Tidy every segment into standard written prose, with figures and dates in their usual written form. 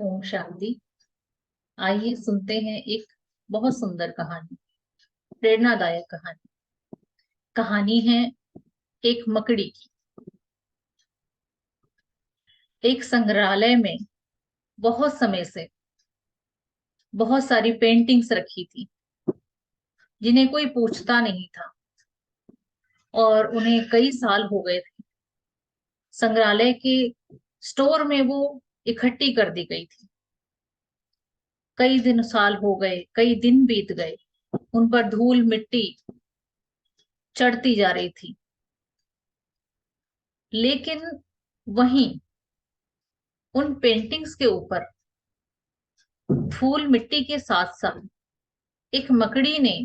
ओम शांति। आइए सुनते हैं एक बहुत सुंदर कहानी, प्रेरणादायक कहानी। कहानी है एक मकड़ी की। एक संग्रहालय में बहुत समय से बहुत सारी पेंटिंग्स रखी थी, जिन्हें कोई पूछता नहीं था और उन्हें कई साल हो गए थे। संग्रहालय के स्टोर में वो इकट्ठी कर दी गई थी। कई दिन साल हो गए, कई दिन बीत गए, उन पर धूल मिट्टी चढ़ती जा रही थी। लेकिन वहीं उन पेंटिंग्स के ऊपर धूल मिट्टी के साथ साथ एक मकड़ी ने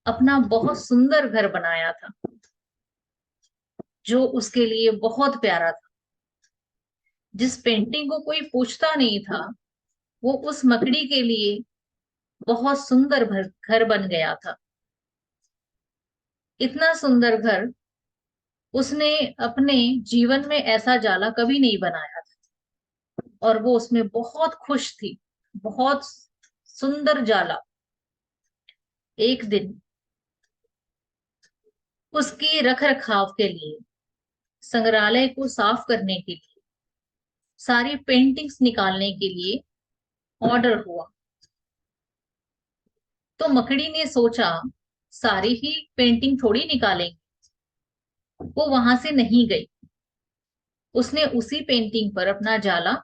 अपना बहुत सुंदर घर बनाया था, जो उसके लिए बहुत प्यारा था। जिस पेंटिंग को कोई पूछता नहीं था, वो उस मकड़ी के लिए बहुत सुंदर घर बन गया था। इतना सुंदर घर उसने अपने जीवन में ऐसा जाला कभी नहीं बनाया था, और वो उसमें बहुत खुश थी। बहुत सुंदर जाला। एक दिन उसकी रख रखाव के लिए, संग्रहालय को साफ करने के लिए, सारी पेंटिंग्स निकालने के लिए ऑर्डर हुआ। तो मकड़ी ने सोचा, सारी ही पेंटिंग थोड़ी निकालेंगे। वो वहां से नहीं गई। उसने उसी पेंटिंग पर अपना जाला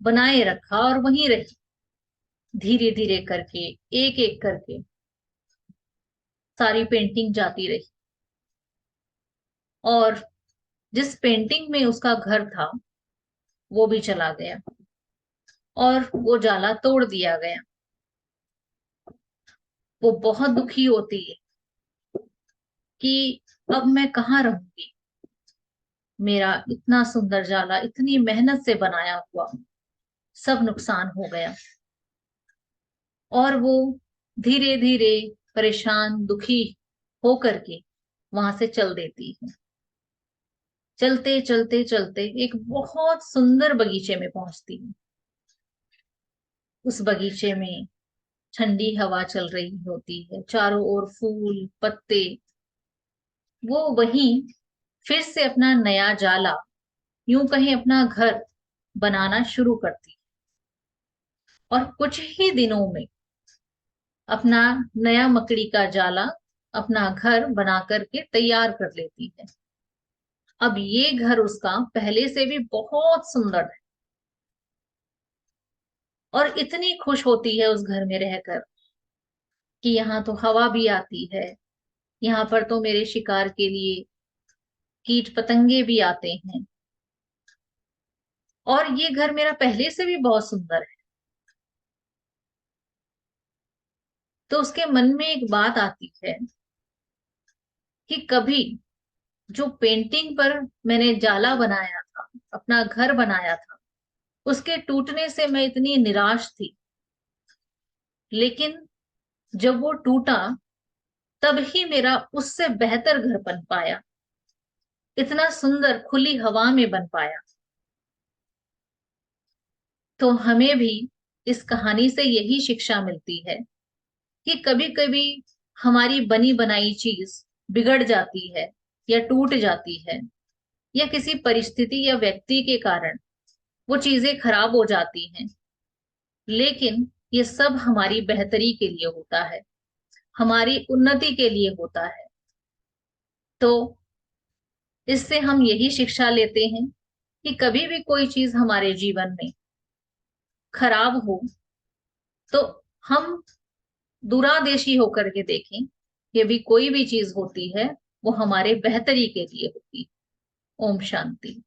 बनाए रखा और वहीं रही। धीरे धीरे करके, एक एक करके सारी पेंटिंग जाती रही, और जिस पेंटिंग में उसका घर था वो भी चला गया, और वो जाला तोड़ दिया गया। वो बहुत दुखी होती है कि अब मैं कहाँ रहूंगी। मेरा इतना सुंदर जाला, इतनी मेहनत से बनाया हुआ, सब नुकसान हो गया। और वो धीरे धीरे परेशान, दुखी होकर के वहां से चल देती है। चलते चलते चलते एक बहुत सुंदर बगीचे में पहुंचती है। उस बगीचे में ठंडी हवा चल रही होती है, चारों ओर फूल पत्ते। वो वहीं फिर से अपना नया जाला, यूं कहीं अपना घर बनाना शुरू करती, और कुछ ही दिनों में अपना नया मकड़ी का जाला, अपना घर बना करके तैयार कर लेती है। अब ये घर उसका पहले से भी बहुत सुंदर है, और इतनी खुश होती है उस घर में रहकर कि यहाँ तो हवा भी आती है, यहाँ पर तो मेरे शिकार के लिए कीट पतंगे भी आते हैं, और ये घर मेरा पहले से भी बहुत सुंदर है। तो उसके मन में एक बात आती है कि कभी जो पेंटिंग पर मैंने जाला बनाया था, अपना घर बनाया था, उसके टूटने से मैं इतनी निराश थी। लेकिन जब वो टूटा, तब ही मेरा उससे बेहतर घर बन पाया, इतना सुंदर खुली हवा में बन पाया। तो हमें भी इस कहानी से यही शिक्षा मिलती है कि कभी कभी हमारी बनी बनाई चीज बिगड़ जाती है या टूट जाती है, या किसी परिस्थिति या व्यक्ति के कारण वो चीजें खराब हो जाती हैं। लेकिन ये सब हमारी बेहतरी के लिए होता है, हमारी उन्नति के लिए होता है। तो इससे हम यही शिक्षा लेते हैं कि कभी भी कोई चीज हमारे जीवन में खराब हो, तो हम दूरादेशी होकर के देखें कि भी कोई भी चीज होती है वो हमारे बेहतरी के लिए होती है। ओम शांति।